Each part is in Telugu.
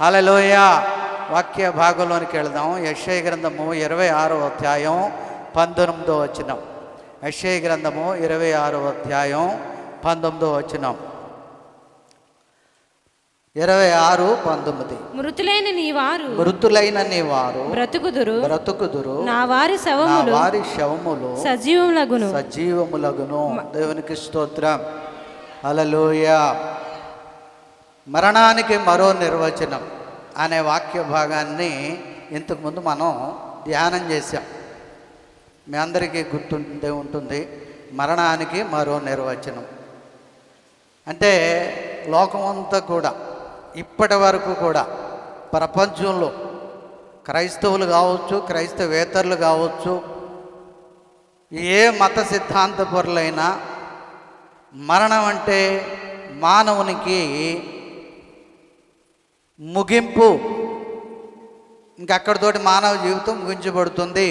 హల్లెలూయా. వాక్య భాగంలోనికి వెళదాం. యెషయా గ్రంథము 26వ అధ్యాయం 19వ వచనం. యెషయా గ్రంథము 26వ అధ్యాయం 19వ వచనం. 26:19. మృతులైన నీ వారు బ్రతుకుదురు, నా వారి శవములు సజీవములగును. దేవునికి స్తోత్రం. హల్లెలూయా. మరణానికి మరో నిర్వచనం అనే వాక్య భాగాన్ని ఇంతకుముందు మనం ధ్యానం చేశాం. మీ అందరికీ గుర్తుండే ఉంటుంది. మరణానికి మరో నిర్వచనం అంటే లోకమంతా కూడా ఇప్పటి వరకు కూడా ప్రపంచంలో క్రైస్తవులు కావచ్చు, క్రైస్తవేతరులు కావచ్చు, ఏ మత సిద్ధాంతపరులైనా మరణం అంటే మానవునికి ముగింపు, ఇంకక్కడితోటి మానవ జీవితం ముగించబడుతుంది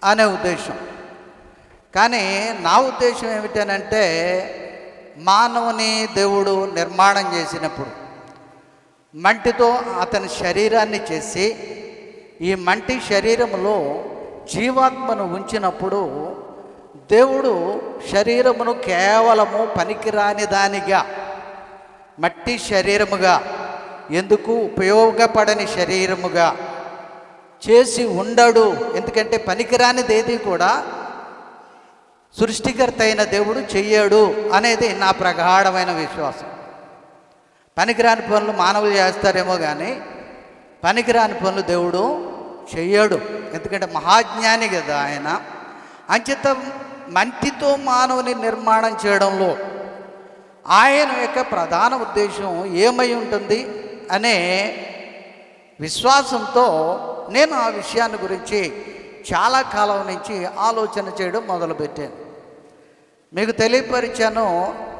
అనే ఉద్దేశం. కానీ నా ఉద్దేశం ఏమిటనంటే, మానవుని దేవుడు నిర్మాణం చేసినప్పుడు మంటితో అతని శరీరాన్ని చేసి ఈ మంటి శరీరములో జీవాత్మను ఉంచినప్పుడు దేవుడు శరీరమును కేవలము పనికిరాని దానిగా, మట్టి శరీరముగా, ఎందుకు ఉపయోగపడని శరీరముగా చేసి ఉండడు. ఎందుకంటే పనికిరానిది ఏది కూడా సృష్టికర్త అయిన దేవుడు చెయ్యడు అనేది నా ప్రగాఢమైన విశ్వాసం. పనికిరాని పనులు మానవులు చేస్తారేమో కానీ పనికిరాని పనులు దేవుడు చెయ్యడు. ఎందుకంటే మహాజ్ఞాని కదా ఆయన. అంచేత మంటితో మానవుని నిర్మాణం చేయడంలో ఆయన యొక్క ప్రధాన ఉద్దేశం ఏమై ఉంటుంది అనే విశ్వాసంతో నేను ఆ విషయాన్ని గురించి చాలా కాలం నుంచి ఆలోచన చేయడం మొదలుపెట్టాను. మీకు తెలియపరిచాను.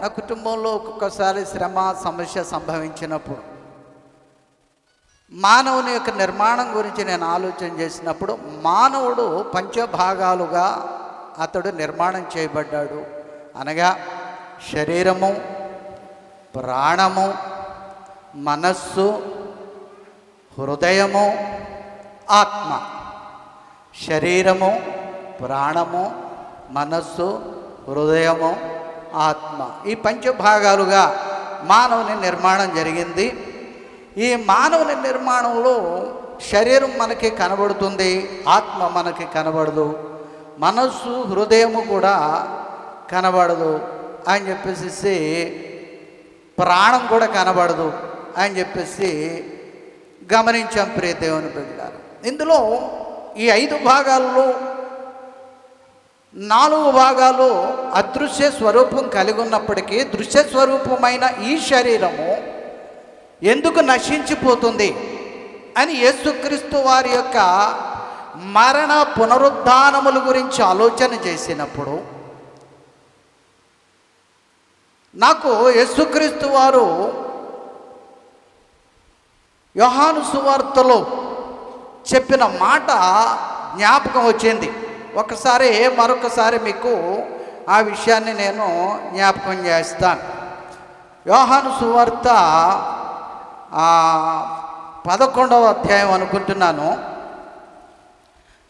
నా కుటుంబంలో ఒక్కొక్కసారి శ్రమ సమస్య సంభవించినప్పుడు మానవుని యొక్క నిర్మాణం గురించి నేను ఆలోచన చేసినప్పుడు మానవుడు పంచభాగాలుగా అతడు నిర్మాణం చేయబడ్డాడు. అనగా శరీరము, ప్రాణము, మనస్సు, హృదయము, ఆత్మ. శరీరము, ప్రాణము, మనస్సు, హృదయము, ఆత్మ. ఈ పంచభాగాలుగా మానవుని నిర్మాణం జరిగింది. ఈ మానవుని నిర్మాణంలో శరీరం మనకి కనబడుతుంది, ఆత్మ మనకి కనబడదు, మనస్సు హృదయము కూడా కనబడదు అని చెప్పేసి, ప్రాణం కూడా కనబడదు అని చెప్పేసి గమనించాం ప్రియ దేవుని బిడ్డలారా. ఇందులో ఈ 5 భాగాల్లో 4 భాగాలు అదృశ్య స్వరూపం కలిగి ఉన్నప్పటికీ దృశ్య స్వరూపమైన ఈ శరీరము ఎందుకు నశించిపోతుంది అని యేసుక్రీస్తు వారి యొక్క మరణ పునరుద్ధానముల గురించి ఆలోచన చేసినప్పుడు నాకు యేసుక్రీస్తు వారు యోహాను సువార్తలో చెప్పిన మాట జ్ఞాపకం వచ్చింది. మరొకసారి మీకు ఆ విషయాన్ని నేను జ్ఞాపకం చేస్తాను. యోహాను సువార్త 11వ అధ్యాయం అనుకుంటున్నాను.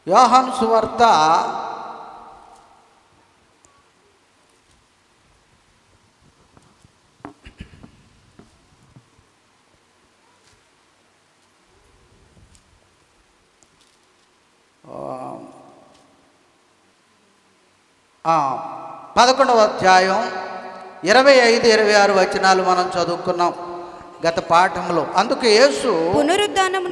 యోహాను సువార్త 11వ అధ్యాయం 25-26 వచనాలు మనం చదువుకున్నాం గత పాఠంలో. అందుకు యేసు,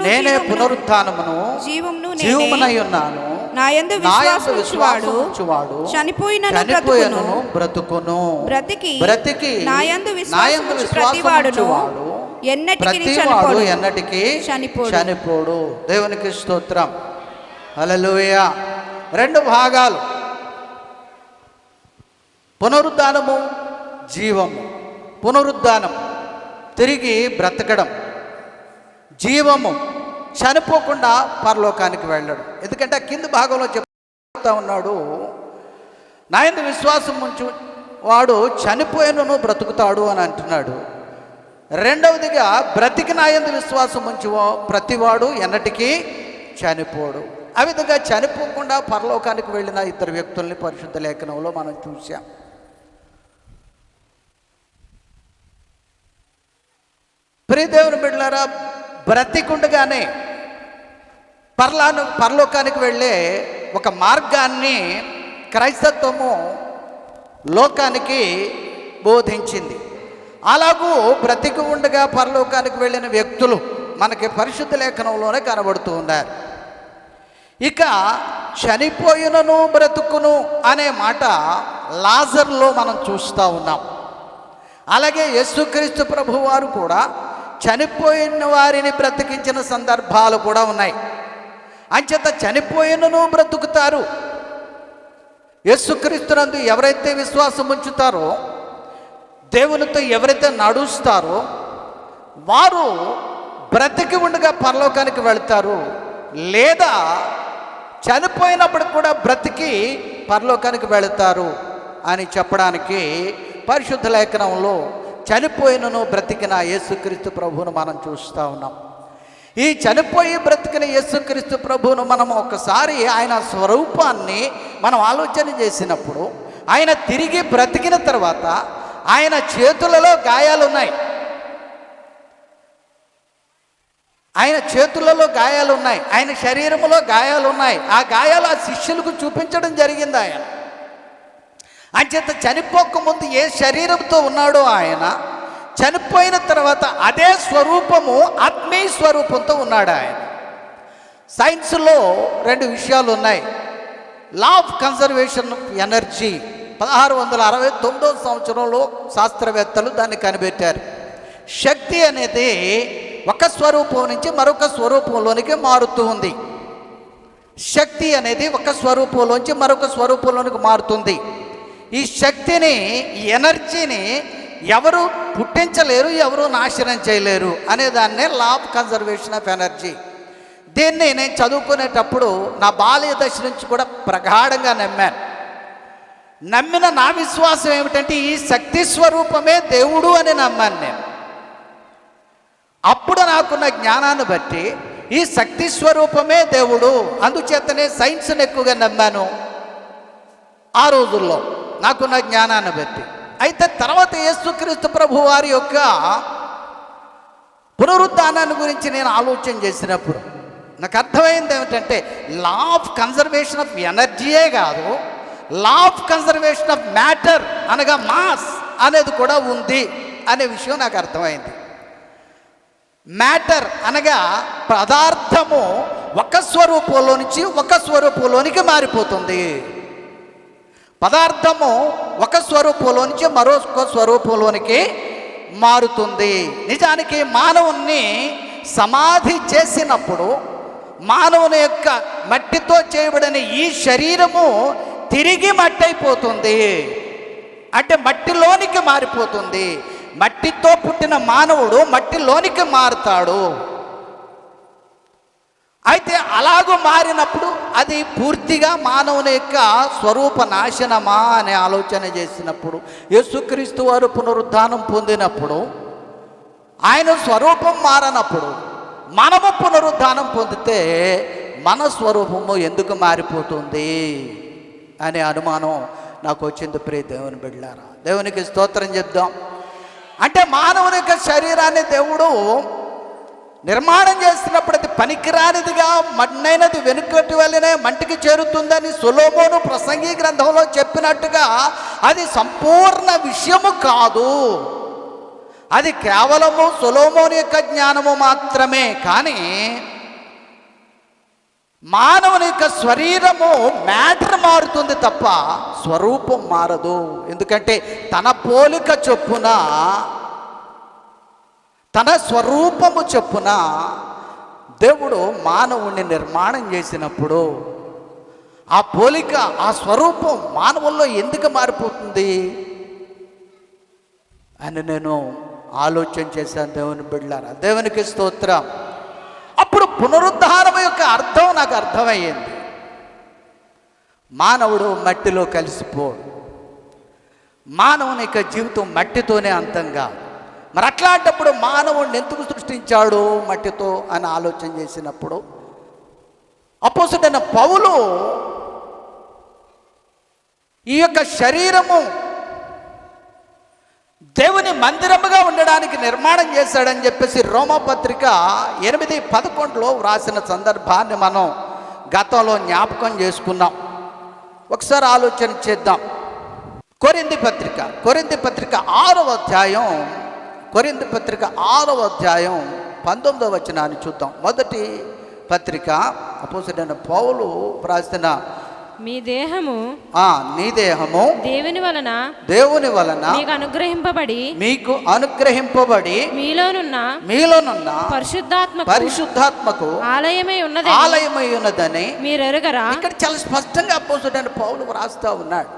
నేనే పునరుత్థానమును జీవమునై ఉన్నాను, నా యందు విశ్వాసముంచువాడు చనిపోయినను బ్రతుకును, బ్రతికి నా యందు విశ్వాసముంచువాడు ఎన్నటికీ చనిపోడు. దేవునికి స్తోత్రం. హల్లెలూయా. 2 భాగాలు, పునరుద్ధానము, జీవము. పునరుద్ధానం తిరిగి బ్రతకడం, జీవము చనిపోకుండా పరలోకానికి వెళ్ళడం. ఎందుకంటే కింది భాగంలో చెప్తా ఉన్నాడు, నా యందు విశ్వాసం ఉంచు వాడు చనిపోయినను బ్రతుకుతాడు అని అంటున్నాడు. రెండవదిగా బ్రతికి నా యందు విశ్వాసం ఉంచువో ప్రతివాడు ఎన్నటికీ చనిపోడు. ఆ విధంగా చనిపోకుండా పరలోకానికి వెళ్ళిన ఇద్దరు వ్యక్తుల్ని పరిశుద్ధ లేఖనంలో మనం చూసాం. ప్రియదేవుని బిడ్డలారా, బ్రతికుండగానే పరలోకానికి వెళ్ళే ఒక మార్గాన్ని క్రైస్తత్వము లోకానికి బోధించింది. అలాగూ బ్రతికి ఉండగా పరలోకానికి వెళ్ళిన వ్యక్తులు మనకి పరిశుద్ధ లేఖనంలోనే కనబడుతూ ఉన్నారు. ఇక చనిపోయినను బ్రతుకును అనే మాట లాజర్లో మనం చూస్తూ ఉన్నాం. అలాగే యేసుక్రీస్తు ప్రభువారు కూడా చనిపోయిన వారిని బ్రతికించిన సందర్భాలు కూడా ఉన్నాయి. అంచేత చనిపోయినను బ్రతుకుతారు. యేసుక్రీస్తునందు ఎవరైతే విశ్వాసం ఉంచుతారో, దేవునితో ఎవరైతే నడుస్తారో వారు బ్రతికి ఉండగా పరలోకానికి వెళ్తారు, లేదా చనిపోయినప్పుడు కూడా బ్రతికి పరలోకానికి వెళతారు అని చెప్పడానికి పరిశుద్ధ లేఖనంలో చనిపోయినను బ్రతికిన యేసుక్రీస్తు ప్రభువును మనం చూస్తూ ఉన్నాం. ఈ చనిపోయి బ్రతికిన యేసుక్రీస్తు ప్రభువును మనం ఒకసారి ఆయన స్వరూపాన్ని మనం ఆలోచన చేసినప్పుడు, ఆయన తిరిగి బ్రతికిన తర్వాత ఆయన చేతులలో గాయాలున్నాయి, ఆయన చేతులలో గాయాలున్నాయి, ఆయన శరీరంలో గాయాలున్నాయి. ఆ గాయాలు ఆ శిష్యులకు చూపించడం జరిగింది. ఆయన అంచేత చనిపోకముందు ఏ శరీరంతో ఉన్నాడో ఆయన చనిపోయిన తర్వాత అదే స్వరూపము ఆత్మీయ స్వరూపంతో ఉన్నాడు ఆయన. సైన్స్లో రెండు విషయాలు ఉన్నాయి. Law of conservation of energy 1669 సంవత్సరంలో శాస్త్రవేత్తలు దాన్ని కనిపెట్టారు. శక్తి అనేది ఒక స్వరూపం నుంచి మరొక స్వరూపంలోనికి మారుతూ ఉంది. శక్తి అనేది ఒక స్వరూపంలోంచి మరొక స్వరూపంలోనికి మారుతుంది. ఈ శక్తిని, ఈ ఎనర్జీని ఎవరు పుట్టించలేరు, ఎవరు నాశనం చేయలేరు అనే దాన్నే law of conservation of energy. దీన్ని నేను చదువుకునేటప్పుడు నా బాల్య దశ నుంచి కూడా ప్రగాఢంగా నమ్మిన నా విశ్వాసం ఏమిటంటే ఈ శక్తి స్వరూపమే దేవుడు అని నమ్మాను నేను. అప్పుడు నాకున్న జ్ఞానాన్ని బట్టి ఈ శక్తి స్వరూపమే దేవుడు, అందుచేతనే సైన్స్ని ఎక్కువగా నమ్మాను ఆ రోజుల్లో నాకున్న జ్ఞానాన్ని బట్టి. అయితే తర్వాత యేసుక్రీస్తు ప్రభు వారి యొక్క పునరుద్ధానాన్ని గురించి నేను ఆలోచన చేసినప్పుడు నాకు అర్థమైంది ఏమిటంటే లా ఆఫ్ కన్జర్వేషన్ ఆఫ్ ఎనర్జీయే కాదు, law of conservation of matter అనగా మాస్ అనేది కూడా ఉంది అనే విషయం నాకు అర్థమైంది. మ్యాటర్ అనగా పదార్థము ఒక స్వరూపంలో నుంచి ఒక స్వరూపంలోనికి మారిపోతుంది. పదార్థము ఒక స్వరూపంలో నుంచి మరొక స్వరూపంలోనికి మారుతుంది. నిజానికి మానవుణ్ణి సమాధి చేసినప్పుడు మానవుని యొక్క మట్టితో చేయబడిన ఈ శరీరము తిరిగి మట్టి అయిపోతుంది, అంటే మట్టిలోనికి మారిపోతుంది. మట్టితో పుట్టిన మానవుడు మట్టిలోనికి మారుతాడు. అయితే అలాగూ మారినప్పుడు అది పూర్తిగా మానవుని యొక్క స్వరూప నాశనమా అనే ఆలోచన చేసినప్పుడు, యేసుక్రీస్తు వారు పునరుద్ధానం పొందినప్పుడు ఆయన స్వరూపం మారనప్పుడు మనము పునరుద్ధానం పొందితే మన స్వరూపము ఎందుకు మారిపోతుంది అనే అనుమానం నాకు వచ్చింది. ప్రియ దేవుని బిడ్డలారా, దేవునికి స్తోత్రం చెప్దాం. అంటే మానవుని యొక్క శరీరాన్ని దేవుడు నిర్మాణం చేస్తున్నప్పుడు అది పనికిరానిదిగా మన్నైనది వెనుకటి వల్లనే మంటికి చేరుతుందని సొలొమోను ప్రసంగి గ్రంథంలో చెప్పినట్టుగా అది సంపూర్ణ విషయము కాదు. అది కేవలము సొలొమోను యొక్క జ్ఞానము మాత్రమే. కానీ మానవుని యొక్క శరీరము మ్యాటర్ మారుతుంది తప్ప స్వరూపం మారదు. ఎందుకంటే తన పోలిక చొప్పున, తన స్వరూపము చొప్పున దేవుడు మానవుణ్ణి నిర్మాణం చేసినప్పుడు ఆ పోలిక, ఆ స్వరూపం మానవుల్లో ఎందుకు మారిపోతుంది అని నేను ఆలోచన చేశాను. దేవుని బిడ్డలారా, దేవునికి స్తోత్రం. అప్పుడు పునరుద్ధానం యొక్క అర్థం నాకు అర్థమయ్యింది. మానవుడు మట్టిలో కలిసిపోడు. మానవుని యొక్క జీవితం మట్టితోనే అంతంగా, మరి అట్లాంటప్పుడు మానవుడిని ఎందుకు సృష్టించాడు మట్టితో అని ఆలోచన చేసినప్పుడు అపోస్తలుడైన పౌలు ఈ యొక్క శరీరము దేవుని మందిరముగా ఉండడానికి నిర్మాణం చేశాడని చెప్పేసి రోమపత్రిక 8:11 వ్రాసిన సందర్భాన్ని మనం గతంలో జ్ఞాపకం చేసుకున్నాం. ఒకసారి ఆలోచన చేద్దాం. కొరింథీ పత్రిక 6వ అధ్యాయం 19వ వచనాన్ని చూద్దాం. మొదటి పత్రిక అపోస్తలుడైన పౌలు రాసిన మీ దేహము నీ దేహము దేవుని వలన మీకు అనుగ్రహింపబడి మీలోనున్న పరిశుద్ధాత్మకు ఆలయమై ఉన్నదని మీరు ఎరుగరా. ఇక్కడ చాలా స్పష్టంగా అపోస్తలుడైన పౌలు వ్రాస్తా ఉన్నాడు.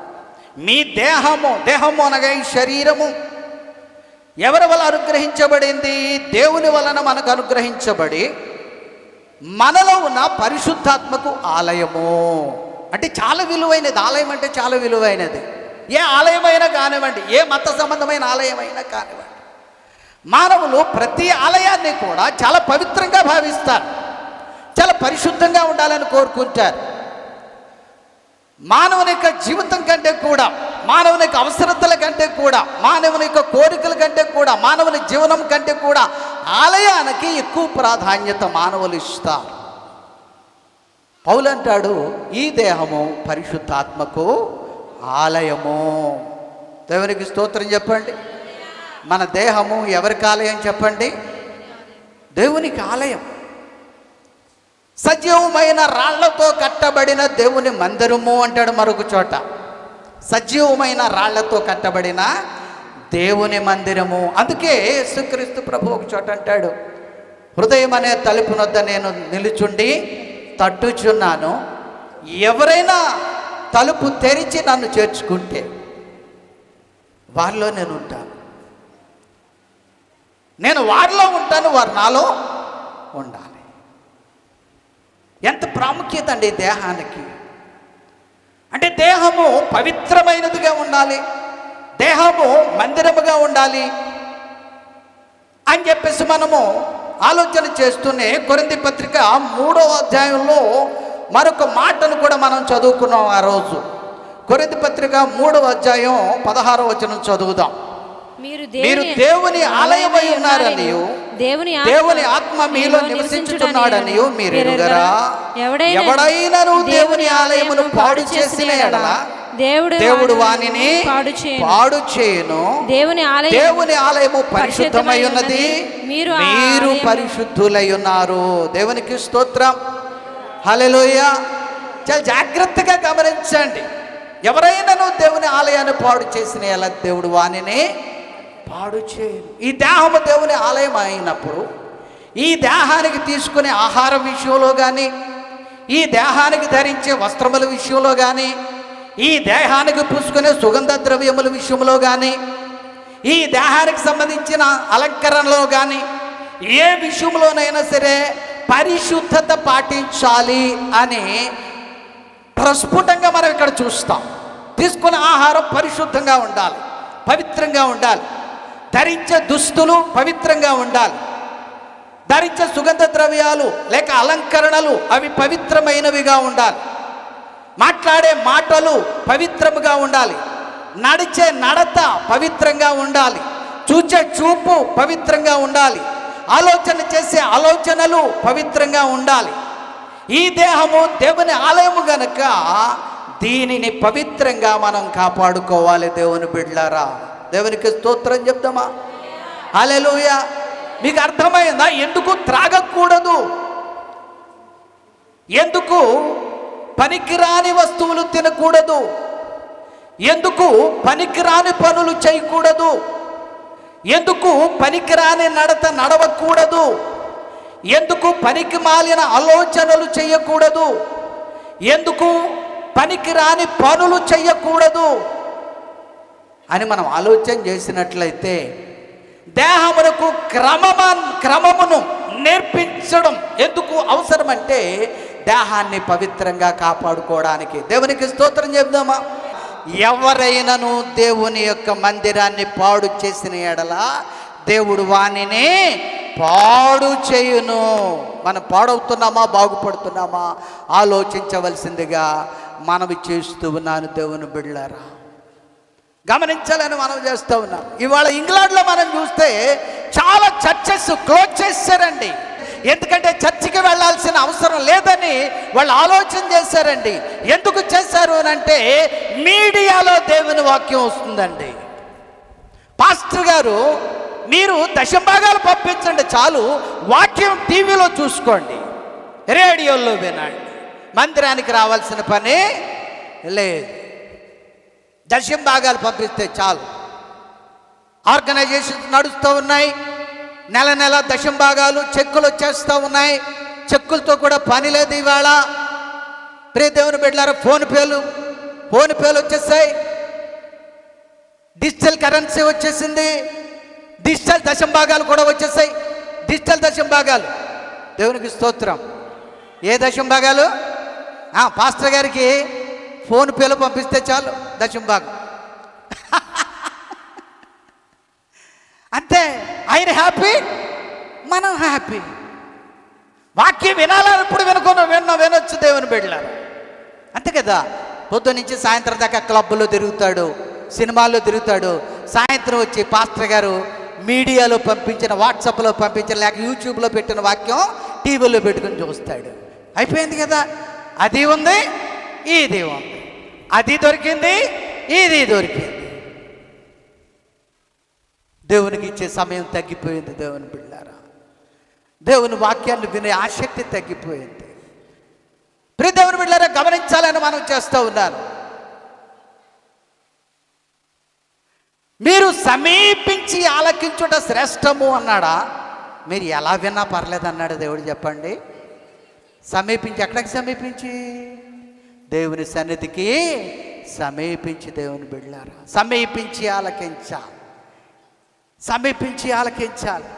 మీ దేహము అనగా ఈ శరీరము ఎవరి వల్ల అనుగ్రహించబడింది? దేవుని వలన మనకు అనుగ్రహించబడి మనలో ఉన్న పరిశుద్ధాత్మకు ఆలయము. అంటే చాలా విలువైనది. ఆలయం అంటే చాలా విలువైనది. ఏ ఆలయమైనా కానివ్వండి, ఏ మత సంబంధమైన ఆలయమైనా కానివ్వండి, మానవులు ప్రతి ఆలయాన్ని కూడా చాలా పవిత్రంగా భావిస్తారు, చాలా పరిశుద్ధంగా ఉండాలని కోరుకుంటారు. మానవుని యొక్క జీవితం కంటే కూడా, మానవుని యొక్క అవసరతల కంటే కూడా, మానవుని యొక్క కోరికల కంటే కూడా, మానవుని జీవనం కంటే కూడా ఆలయానికి ఎక్కువ ప్రాధాన్యత మానవులు ఇస్తారు. పౌలు అంటాడు, ఈ దేహము పరిశుద్ధాత్మకు ఆలయము. దేవునికి స్తోత్రం చెప్పండి. మన దేహము ఎవరికి ఆలయం చెప్పండి? దేవునికి ఆలయం. సజీవమైన రాళ్లతో కట్టబడిన దేవుని మందిరము అంటాడు మరొక చోట. సజీవమైన రాళ్లతో కట్టబడిన దేవుని మందిరము. అందుకే యేసుక్రీస్తు ప్రభు ఒక చోట అంటాడు, హృదయం అనే తలుపు వద్ద నేను నిలుచుండి తట్టుచున్నాను, ఎవరైనా తలుపు తెరిచి నన్ను చేర్చుకుంటే వారిలో నేను ఉంటాను, నేను వారిలో ఉంటాను, వారు నాలో ఉండాలి. ఎంత ప్రాముఖ్యత అండి దేహానికి. అంటే దేహము పవిత్రమైనదిగా ఉండాలి, దేహము మందిరముగా ఉండాలి అని చెప్పేసి మనము ఆలోచన చేస్తూనే కొరింథీ పత్రిక 3వ అధ్యాయంలో మరొక మాటను కూడా మనం చదువుకున్నాం. ఆ రోజు కొరింథీ పత్రిక 3వ అధ్యాయం 16వ వచనం చదువుదాం. మీరు దేవుని ఆలయమై ఉన్నారనియు దేవుని ఆత్మ మీలో నివసించుచున్నాడనియు మీరు ఎరుగరా. ఎవడైనను దేవుని ఆలయమును పాడు చేసిన ఎడల దేవుడు వానిని పాడు చేయును. దేవుని ఆలయము పరిశుద్ధమై ఉన్నది, మీరు పరిశుద్ధులై ఉన్నారు. దేవునికి స్తోత్రం. హల్లెలూయా. చాలా జాగ్రత్తగా గమనించండి. ఎవరైనాను దేవుని ఆలయాన్ని పాడు చేసిన ఎలా దేవుడు వానిని పాడు చేయను. ఈ దేహము దేవుని ఆలయం అయినప్పుడు ఈ దేహానికి తీసుకునే ఆహారం విషయంలో కానీ, ఈ దేహానికి ధరించే వస్త్రముల విషయంలో కానీ, ఈ దేహానికి పూసుకునే సుగంధ ద్రవ్యముల విషయంలో కానీ, ఈ దేహానికి సంబంధించిన అలంకరణలో కానీ, ఏ విషయంలోనైనా సరే పరిశుద్ధత పాటించాలి అని ప్రస్ఫుటంగా మనం ఇక్కడ చూస్తాం. తీసుకునే ఆహారం పరిశుద్ధంగా ఉండాలి, పవిత్రంగా ఉండాలి. ధరించే దుస్తులు పవిత్రంగా ఉండాలి. ధరించే సుగంధ ద్రవ్యాలు లేక అలంకరణలు అవి పవిత్రమైనవిగా ఉండాలి. మాట్లాడే మాటలు పవిత్రముగా ఉండాలి. నడిచే నడత పవిత్రంగా ఉండాలి. చూచే చూపు పవిత్రంగా ఉండాలి. ఆలోచన చేసే ఆలోచనలు పవిత్రంగా ఉండాలి. ఈ దేహము దేవుని ఆలయము గనుక దీనిని పవిత్రంగా మనం కాపాడుకోవాలి. దేవుని బిడ్డలారా, దేవునికి స్తోత్రం చెప్తామా? హల్లెలూయా. మీకు అర్థమైందా ఎందుకు త్రాగకూడదు, ఎందుకు పనికిరాని వస్తువులు తినకూడదు, ఎందుకు పనికిరాని పనులు చేయకూడదు, ఎందుకు పనికిరాని నడత నడవకూడదు, ఎందుకు పనికి మాలిన ఆలోచనలు చేయకూడదు, ఎందుకు పనికిరాని పనులు చేయకూడదు అని మనం ఆలోచన చేసినట్లయితే దేహమునకు క్రమమును నేర్పించడం ఎందుకు అవసరమంటే దేహాన్ని పవిత్రంగా కాపాడుకోవడానికి. దేవునికి స్తోత్రం చెప్దామా? ఎవరైనాను దేవుని యొక్క మందిరాన్ని పాడు చేసిన ఎడల దేవుడు వానిని పాడు చేయును. మనం పాడవుతున్నామా బాగుపడుతున్నామా ఆలోచించవలసిందిగా మనవి చేస్తూ ఉన్నాను దేవుని బిడ్డలారా. గమనించాలని మనం చేస్తూ ఉన్నాం. ఇవాళ ఇంగ్లాండ్లో మనం చూస్తే చాలా చర్చెస్ క్లోజ్ చేశారండి. ఎందుకంటే చర్చికి వెళ్ళాల్సిన అవసరం లేదని వాళ్ళు ఆలోచన చేశారండి. ఎందుకు చేశారు అని అంటే మీడియాలో దేవుని వాక్యం వస్తుందండి. పాస్టర్ గారు మీరు దశంభాగాలు పంపించండి చాలు, వాక్యం టీవీలో చూసుకోండి, రేడియోలో వినండి, మందిరానికి రావాల్సిన పని లేదు. దశంభాగాలు పంపిస్తే చాలు. ఆర్గనైజేషన్స్ నడుస్తూ ఉన్నాయి, నెల నెల దశంభాగాలు చెక్కులు వచ్చేస్తూ ఉన్నాయి. చెక్కులతో కూడా పని లేదు ఇవాళ. ప్రియ దేవుని బిడ్డలారా, ఫోన్ పేలు వచ్చేసాయి, డిజిటల్ కరెన్సీ వచ్చేసింది, డిజిటల్ దశంభాగాలు కూడా వచ్చేసాయి. డిజిటల్ దశంభాగాలు, దేవునికి స్తోత్రం. ఏ దశంభాగాలు? పాస్టర్ గారికి ఫోన్ పేలు పంపిస్తే చాలు దశంభాగం. అంతే, ఆయన హ్యాపీ, మనం హ్యాపీ. వాక్యం వినాలని ఇప్పుడు వినొచ్చు దేవుని బిడ్డలారా. అంతే కదా. పొద్దు నుంచి సాయంత్రం దాకా క్లబ్లో తిరుగుతాడు, సినిమాల్లో తిరుగుతాడు. సాయంత్రం వచ్చి పాస్టర్ గారు మీడియాలో పంపించిన, వాట్సాప్లో పంపించిన, లేక యూట్యూబ్లో పెట్టిన వాక్యం టీవీలో పెట్టుకుని చూస్తాడు. అయిపోయింది కదా. అది ఉంది, ఇది ఉంది, అది దొరికింది, ఇది దొరికింది. దేవునికి ఇచ్చే సమయం తగ్గిపోయింది దేవుని బిడ్డలారా. దేవుని వాక్యాన్ని వినే ఆసక్తి తగ్గిపోయింది. ప్రియ దేవుని బిడ్డలారా, గమనించాలని మనం చేస్తూ ఉన్నాను. మీరు సమీపించి ఆలకించుట శ్రేష్టము అన్నాడా? మీరు ఎలా విన్నా పర్లేదు అన్నాడు దేవుడు. చెప్పండి. సమీపించి, ఎక్కడికి సమీపించి? దేవుని సన్నిధికి సమీపించి. దేవుని బిడ్డలారా, సమీపించి ఆలకించాలి, సమీపించి ఆలకించాలి.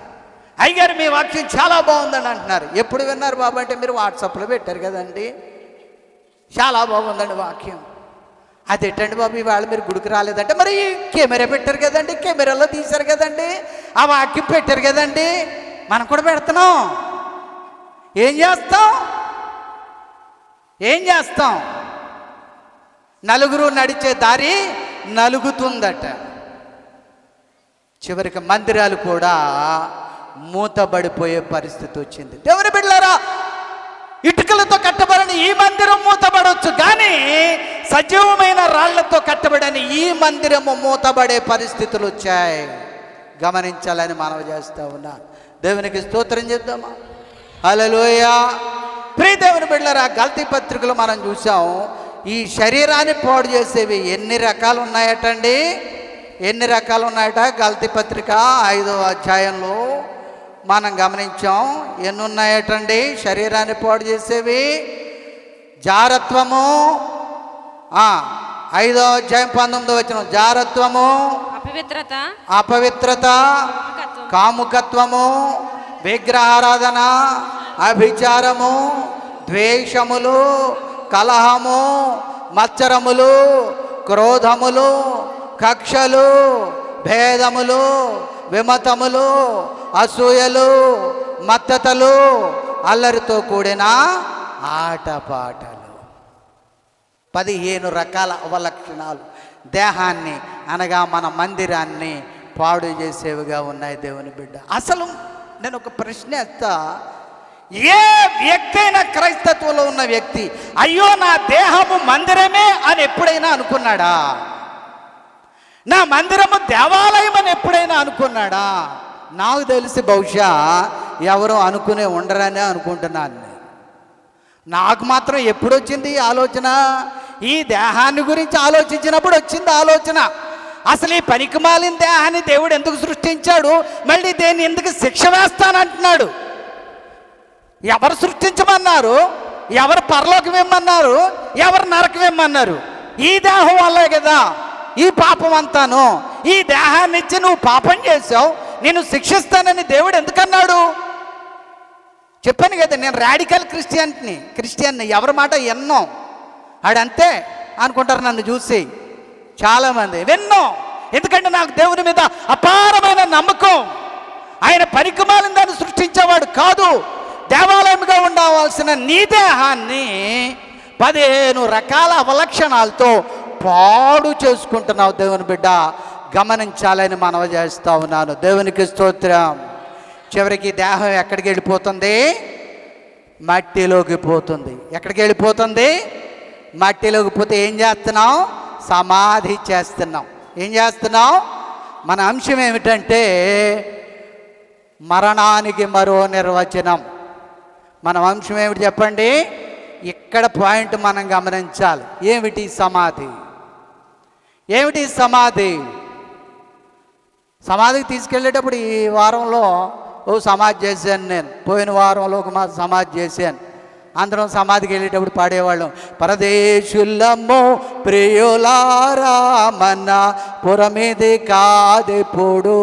అయ్యగారు మీ వాక్యం చాలా బాగుందని అంటున్నారు. ఎప్పుడు విన్నారు బాబు అంటే మీరు వాట్సాప్లో పెట్టారు కదండి. చాలా బాగుందండి వాక్యం. అదేంటండి బాబు ఇవాళ మీరు గుడికి రాలేదంటే, మరి కెమెరా పెట్టారు కదండి, కెమెరాలో తీశారు కదండి, ఆ వాక్యం పెట్టారు కదండి, మనం కూడా పెడుతున్నాం. ఏం చేస్తాం? నలుగురు నడిచే దారి నలుగుతుందట. చివరికి మందిరాలు కూడా మూతబడిపోయే పరిస్థితి వచ్చింది. దేవుని బిడ్డలారా, ఇటుకలతో కట్టబడిన ఈ మందిరం మూతబడవచ్చు, కానీ సజీవమైన రాళ్లతో కట్టబడిన ఈ మందిరము మూతబడే పరిస్థితులు వచ్చాయి. గమనించాలని మనవి చేస్తూ ఉన్నా. దేవునికి స్తోత్రం చేద్దామా? హల్లెలూయా. ప్రియ దేవుని బిడ్డలారా, గల్తీ పత్రికలో మనం చూసాం, ఈ శరీరాన్ని పాడు చేసేవి ఎన్ని రకాలు ఉన్నాయటండి. ఎన్ని రకాలు ఉన్నాయట? గల్తీ పత్రిక 5వ అధ్యాయంలో మనం గమనించాం. ఎన్ని ఉన్నాయటండి శరీరాన్ని పాడు చేసేవి? జారత్వము, 5వ అధ్యాయం 19వ వచనం, జారత్వము, అపవిత్రత, కాముకత్వము, విగ్రహారాధన, అభిచారము, ద్వేషములు, కలహము, మత్సరములు, క్రోధములు, కక్షలు, భేదములు, విమతములు, అసూయలు, మత్తతలు, అల్లరితో కూడిన ఆటపాటలు. 15 రకాల అవలక్షణాలు దేహాన్ని అనగా మన మందిరాన్ని పాడు చేసేవిగా ఉన్నాయి. దేవుని బిడ్డ, అసలు నేను ఒక ప్రశ్న వేస్తా. ఏ వ్యక్తి అయినా, క్రైస్తత్వంలో ఉన్న వ్యక్తి, అయ్యో నా దేహము మందిరమే అని ఎప్పుడైనా అనుకున్నాడా? నా మందిరము దేవాలయం అని ఎప్పుడైనా అనుకున్నాడా? నాకు తెలిసి బహుశా ఎవరు అనుకునే ఉండరనే అనుకుంటున్నాను. నాకు మాత్రం ఎప్పుడు వచ్చింది ఈ ఆలోచన? ఈ దేహాన్ని గురించి ఆలోచించినప్పుడు వచ్చింది ఆలోచన. అసలు ఈ పనికిమాలిన దేహాన్ని దేవుడు ఎందుకు సృష్టించాడు? మళ్ళీ దేన్ని ఎందుకు శిక్ష వేస్తానంటున్నాడు? ఎవరు సృష్టించమన్నారు? ఎవరు పరలోకం ఇమ్మన్నారు? ఎవరు నరకం ఇమ్మన్నారు? ఈ దేహం వల్లే కదా ఈ పాపం అంతాను. ఈ దేహాన్ని ఇచ్చి నువ్వు పాపం చేసావు, నేను శిక్షిస్తానని దేవుడు ఎందుకన్నాడు? చెప్పాను కదా, నేను రాడికల్ క్రిస్టియన్ని. ఎవరి మాట ఎన్నో ఆడంతే అనుకుంటారు నన్ను చూసి చాలామంది. విన్నో, ఎందుకంటే నాకు దేవుని మీద అపారమైన నమ్మకం. ఆయన పనికిమాలిన దాన్ని సృష్టించేవాడు కాదు. దేవాలయంగా ఉండవలసిన నీ దేహాన్ని 15 రకాల అవలక్షణాలతో పాడు చేసుకుంటున్నావు దేవుని బిడ్డ. గమనించాలని మనవి చేస్తా ఉన్నాను. దేవునికి స్తోత్రం. చివరికి దేహం ఎక్కడికి వెళ్ళిపోతుంది? మట్టిలోకి పోతుంది. ఎక్కడికి వెళ్ళిపోతుంది? మట్టిలోకి పోతే ఏం చేస్తున్నాం? సమాధి చేస్తున్నాం. ఏం చేస్తున్నాం? మన అంశం ఏమిటంటే మరణానికి మరో నిర్వచనం. మన అంశం ఏమిటి చెప్పండి? ఇక్కడ పాయింట్ మనం గమనించాలి. ఏమిటి సమాధి? ఏమిటి సమాధి? సమాధికి తీసుకెళ్ళేటప్పుడు ఈ వారంలో సమాధి చేశాను నేను, పోయిన వారంలో ఒక సమాధి చేశాను. అందరం సమాధికి వెళ్ళేటప్పుడు పాడేవాళ్ళం, పరదేశులమ్మో ప్రియులారా మన పురమిది కాదెప్పుడు,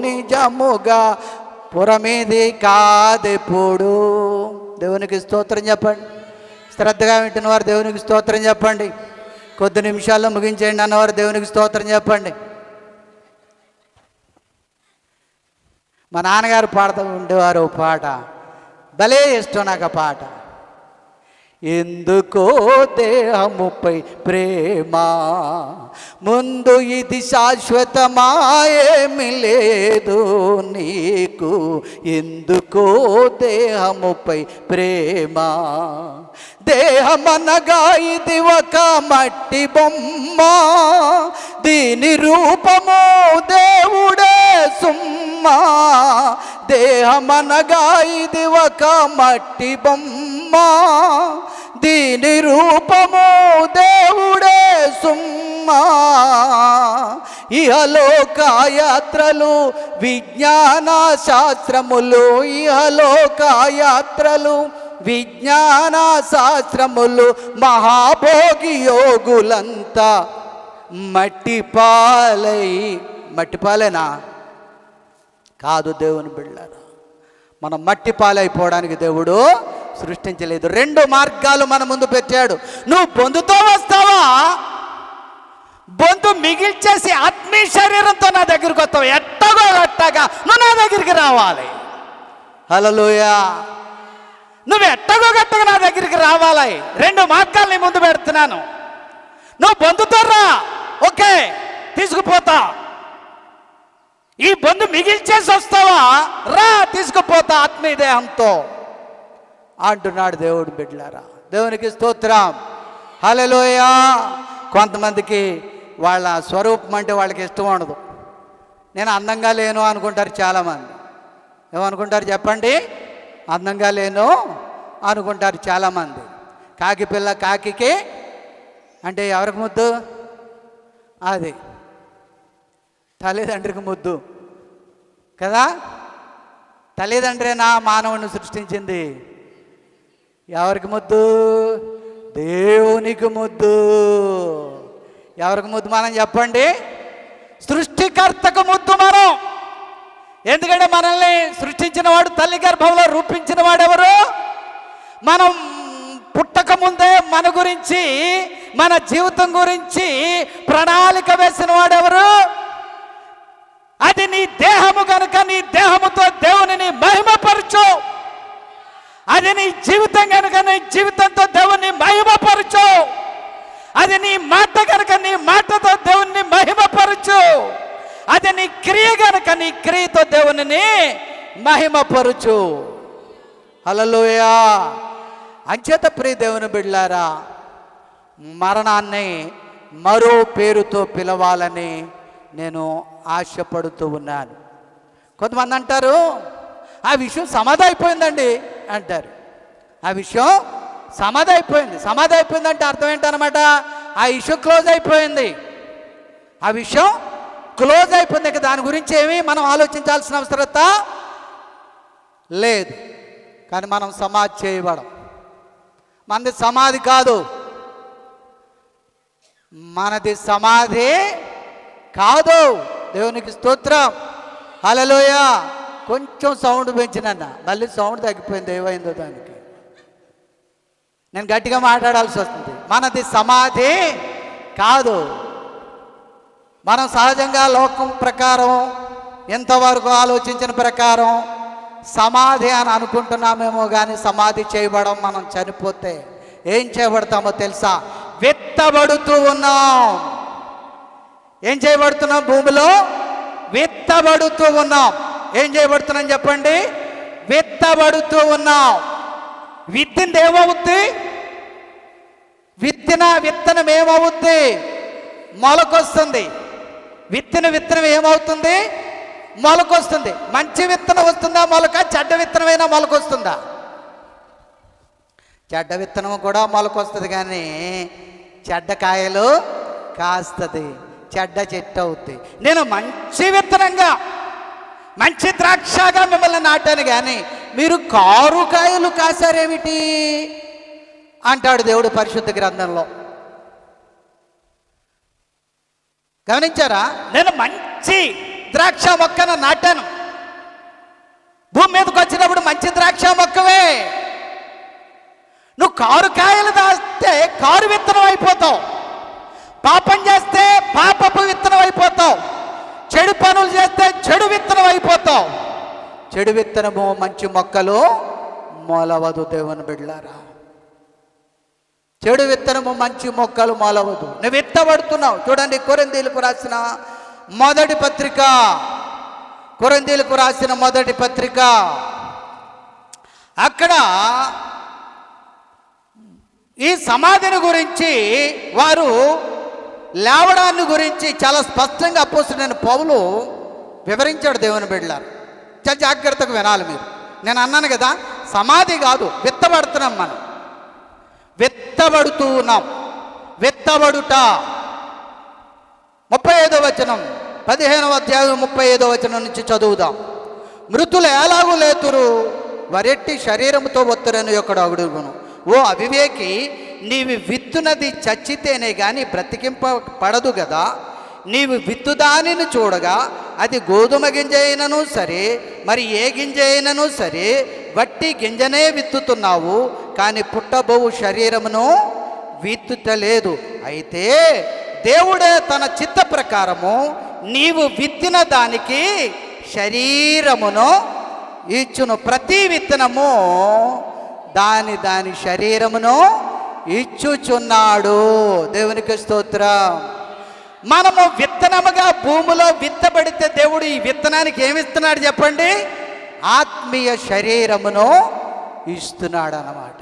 నిజముగా పురమిది కాదెప్పుడు. దేవునికి స్తోత్రం చెప్పండి. శ్రద్ధగా వింటున్న వారు దేవునికి స్తోత్రం చెప్పండి. కొద్ది నిమిషాల్లో ముగించేయండి అన్నవారు దేవునికి స్తోత్రం చెప్పండి. మా నాన్నగారు పాడుతూ ఉండేవారు పాట, భలే ఇష్టం నాకు ఆ పాట. ఎందుకో దేహముపై ప్రేమ, ముందు ఇది శాశ్వతమాయేమి లేదు నీకు. ఎందుకో దేహముపై ప్రేమ, దేహమనగా ఇది ఒక మట్టి బొమ్మ, దీని రూపము దేవుడే సుమ్మా. దేహమనగా ఇది ఒక మట్టి బొమ్మ, దీని రూపము దేవుడే సుమ్మా. ఇహలోకయాత్రలు విజ్ఞాన శాస్త్రములు, ఇహలోకయాత్రలు విజ్ఞాన శాస్త్రములు, మహాభోగి యోగులంతా మట్టిపాలై. మట్టిపాలేనా? కాదు దేవుని బిడ్డలారా, మనం మట్టిపాలైపోవడానికి దేవుడు సృష్టించలేదు. 2 మార్గాలు మన ముందు పెట్టాడు. నువ్వు బొందుతో వస్తావా, బొందు మిగిల్చేసి ఆత్మీయ శరీరంతో నా దగ్గరికి వస్తావు. ఎట్టగో అట్టగా నువ్వు నా దగ్గరికి రావాలి. హల్లెలూయా. నువ్వు ఎట్టగో గట్టగా నా దగ్గరికి రావాలి. 2 మార్గాలు నీ ముందు పెడుతున్నాను. నువ్వు బొందుతో రా, ఓకే, తీసుకుపోతా. ఈ బొందు మిగిల్చేసి వస్తావా, రా, తీసుకుపోతా ఆత్మీయ దేహంతో అంటున్నాడు దేవుడు బిడ్డలారా. దేవునికి స్తోత్రం. హల్లెలూయా. కొంతమందికి వాళ్ళ స్వరూపం అంటే వాళ్ళకి ఇష్టం ఉండదు. నేను అందంగా లేను అనుకుంటారు చాలామంది. ఏమనుకుంటారు చెప్పండి? అందంగా లేను అనుకుంటారు చాలామంది. కాకి పిల్ల కాకికి అంటే ఎవరికి ముద్దు? అది తల్లిదండ్రికి ముద్దు కదా. తల్లిదండ్రేనా మానవుని సృష్టించింది? ఎవరికి ముద్దు? దేవునికి ముద్దు. ఎవరికి ముద్దు మనం చెప్పండి? సృష్టికర్తకు ముద్దు మనం. ఎందుకంటే మనల్ని సృష్టించిన వాడు, తల్లి గర్భంలో రూపించిన వాడెవరు? మనం పుట్టక ముందే మన గురించి, మన జీవితం గురించి ప్రణాళిక వేసిన వాడెవరు? అది నీ దేహము కనుక నీ దేహముతో దేవునిని మహిమపరచు. అది నీ జీవితం కనుక నీ జీవితంతో దేవుని మహిమపరచు. అది నీ మాట కనుక నీ మాటతో దేవుని మహిమపరచు. అది నీ క్రియ కనుక నీ క్రియతో దేవుని మహిమపరచు. హల్లెలూయా. అంచేత ప్రియ దేవుని బిడ్డలారా, మరణాన్ని మరో పేరుతో పిలవాలని నేను ఆశపడుతూ ఉన్నాను. కొంతమంది అంటారు ఆ విషయం సమాధి అయిపోయిందండి అంటారు. ఆ విషయం సమాధి అయిపోయింది. సమాధి అయిపోయిందంటే అర్థం ఏంటనమాట? ఆ ఇష్యూ క్లోజ్ అయిపోయింది. ఆ విషయం క్లోజ్ అయిపోయింది. ఇక దాని గురించి ఏమీ మనం ఆలోచించాల్సిన అవసరత లేదు. కానీ మనం సమాధి చేయబడం. మనది సమాధి కాదు. మనది సమాధి కాదు. దేవునికి స్తోత్రం. హల్లెలూయా. కొంచెం సౌండ్ పెంచినన్న, మళ్ళీ సౌండ్ తగ్గిపోయింది. ఏమైందో దానికి నేను గట్టిగా మాట్లాడాల్సి వస్తుంది. మనది సమాధి కాదు. మనం సహజంగా లోకం ప్రకారం ఇంతవరకు ఆలోచించిన ప్రకారం సమాధి అని అనుకుంటున్నామేమో కానీ సమాధి చేయబడం, మనం చనిపోతే ఏం చేయబడతామో తెలుసా? విత్తబడుతూ ఉన్నాం. ఏం చేయబడుతున్నాం? భూమిలో విత్తబడుతూ ఉన్నాం. ఏం చేయబడుతున్నాం చెప్పండి? విత్తబడుతూ ఉన్నాం. విత్తింది ఏమవుద్ది? విత్తనం ఏమవుద్ది? మొలకొస్తుంది. విత్తనం ఏమవుతుంది? మొలకొస్తుంది. మంచి విత్తనం వస్తుందా మొలక? చెడ్డ విత్తనమైనా మొలకొస్తుందా? చెడ్డ విత్తనం కూడా మొలకొస్తుంది, కానీ చెడ్డ కాయలు కాస్తుంది, చెడ్డ చెట్టు అవుద్ది. నేను మంచి విత్తనంగా, మంచి ద్రాక్షగా మిమ్మల్ని నాటాను, కానీ మీరు కారు కాయలు కాశారేమిటి అంటాడు దేవుడు పరిశుద్ధ గ్రంథంలో. గమనించారా? నేను మంచి ద్రాక్ష మొక్కను నాటాను. భూమి మీదకి వచ్చినప్పుడు మంచి ద్రాక్ష మొక్కవే. నువ్వు కారు కాయలు దాస్తే కారు విత్తనం అయిపోతావు. పాపం చేస్తే పాపపు విత్తనం అయిపోతావు. చెడు పనులు చేస్తే చెడు విత్తనం అయిపోతావు. చెడు విత్తనము మంచి మొక్కలు మొలవదు. దేవుని బిడ్డలారా, చెడు విత్తనము మంచి మొక్కలు మొలవదు. నువ్వు విత్తబడుతున్నావు. చూడండి, కొరింథీయులకు రాసిన మొదటి పత్రిక, కొరింథీయులకు రాసిన మొదటి పత్రిక, అక్కడ ఈ సమాధిని గురించి, వారు లేవడాన్ని గురించి చాలా స్పష్టంగా అపోస్తలుడైన పౌలు వివరించాడు. దేవుని బిడ్డలారా, చాలా జాగ్రత్తగా వినాలి మీరు. నేను అన్నాను కదా, సమాధి కాదు, విత్తబడుతున్నాం. మనం విత్తబడుతూ ఉన్నాం. విత్తబడుట 35వ వచనం, 15వ అధ్యాయం 35వ వచనం నుంచి చదువుదాం. మృతులు ఎలాగూ లేతురు, వరెట్టి శరీరముతో ఒత్తురని ఒకడు అడుగును. ఓ అవివేకి, నీవు విత్తునది చచ్చితేనే కానీ బ్రతికింపబడదు కదా. నీవు విత్తుదానిని చూడగా అది గోధుమ గింజ అయినను సరే, మరి ఏ గింజ అయినను సరే, వట్టి గింజనే విత్తుతున్నావు, కానీ పుట్టబోవు శరీరమును విత్తుటలేదు. అయితే దేవుడే తన చిత్త ప్రకారము నీవు విత్తిన దానికి శరీరమును ఇచ్చును. ప్రతి విత్తనము దాని శరీరమును ఇచ్చుచున్నాడు. దేవునికి స్తోత్రం. మనము విత్తనముగా భూమిలో విత్తబడితే దేవుడు ఈ విత్తనానికి ఏమిస్తున్నాడు చెప్పండి? ఆత్మీయ శరీరమును ఇస్తున్నాడు అన్నమాట.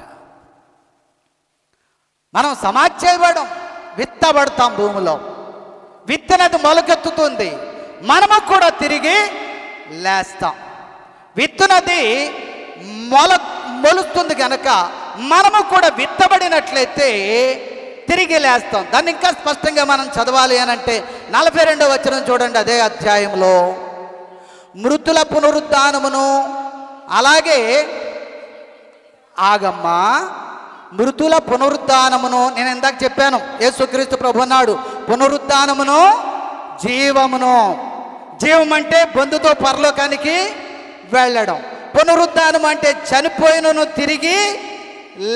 మనం సమాధి చేయబడం, విత్తబడతాం. భూమిలో విత్తనది మొలకెత్తుతుంది, మనము కూడా తిరిగి లేస్తాం. విత్తునది మొలుస్తుంది కనుక మనము కూడా విత్తబడినట్లయితే తిరిగి లేస్తాం. దాన్ని ఇంకా స్పష్టంగా మనం చదవాలి అని అంటే 42వ వచనం చూడండి. అదే అధ్యాయంలో మృతుల పునరుద్ధానమును, అలాగే ఆగమ్మా, మృతుల పునరుద్ధానమును, నేను ఇందాక చెప్పాను, యేసుక్రీస్తు ప్రభు అన్నాడు, పునరుద్ధానమును జీవమును. జీవం అంటే బంధుతో పరలోకానికి వెళ్ళడం. పునరుద్ధానం అంటే చనిపోయినను తిరిగి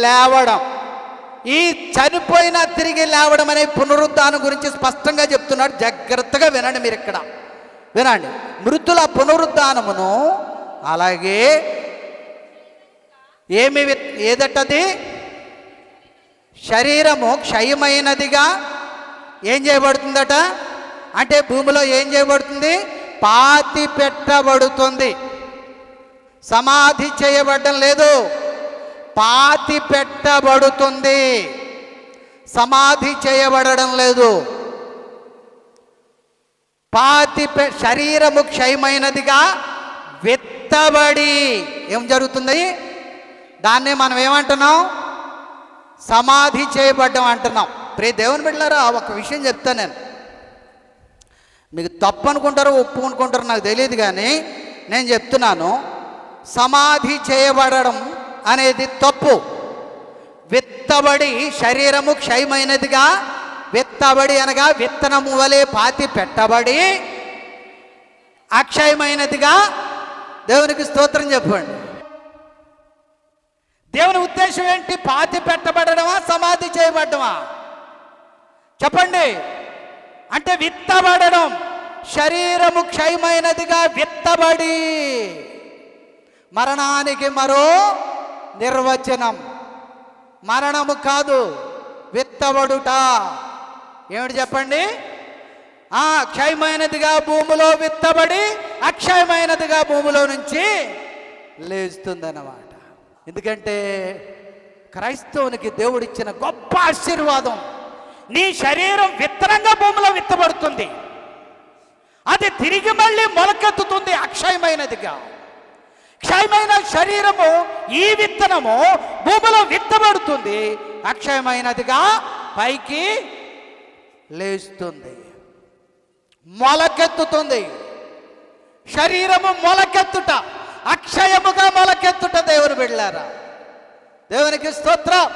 లేవడం. ఈ చనిపోయిన తిరిగి లేవడం అనే పునరుద్ధానం గురించి స్పష్టంగా చెప్తున్నాడు. జాగ్రత్తగా వినండి మీరు, ఇక్కడ వినండి. మృతుల పునరుద్ధానమును, అలాగే ఏదటది? శరీరము క్షయమైనదిగా ఏం చేయబడుతుందట అంటే భూమిలో ఏం చేయబడుతుంది? పాతి పెట్టబడుతుంది. సమాధి చేయబడడం లేదు, పాతి పెట్టబడుతుంది. సమాధి చేయబడడం లేదు. శరీరము క్షయమైనదిగా విత్తబడి ఏం జరుగుతుంది? దాన్నే మనం ఏమంటున్నాం? సమాధి చేయబడ్డం అంటున్నాం. ప్రియ దేవుని బిడ్డలారా, ఒక విషయం చెప్తాను నేను. మీకు తప్పు అనుకుంటారో ఒప్పు అనుకుంటారో నాకు తెలియదు, కానీ నేను చెప్తున్నాను, సమాధి చేయబడడం అనేది తప్పు. విత్తబడి, శరీరము క్షయమైనదిగా విత్తబడి అనగా విత్తనము వలె పాతి పెట్టబడి అక్షయమైనదిగా. దేవునికి స్తోత్రం చెప్పండి. దేవుని ఉద్దేశం ఏంటి? పాతి పెట్టబడడమా, సమాధి చేయబడ్డమా? చెప్పండి. అంటే విత్తబడడం, శరీరము క్షయమైనదిగా విత్తబడి, మరణానికి మరో నిర్వచనం మరణము కాదు, విత్తబడుట. ఏమిటి చెప్పండి? క్షయమైనదిగా భూమిలో విత్తబడి అక్షయమైనదిగా భూమిలో నుంచి లేస్తుందన్నమాట. ఎందుకంటే క్రైస్తవునికి దేవుడిచ్చిన గొప్ప ఆశీర్వాదం, నీ శరీరం విత్తనంగా భూమిలో విత్తబడుతుంది, అది తిరిగి మళ్ళీ మొలకెత్తుతుంది అక్షయమైనదిగా. క్షయమైన శరీరము, ఈ విత్తనము భూమిలో విత్తబడుతుంది, అక్షయమైనదిగా పైకి లేస్తుంది, మొలకెత్తుతుంది. శరీరము మొలకెత్తుట, అక్షయముగా మొలకెత్తుట దేవుని బిడ్డలారా, దేవునికి స్తోత్రం.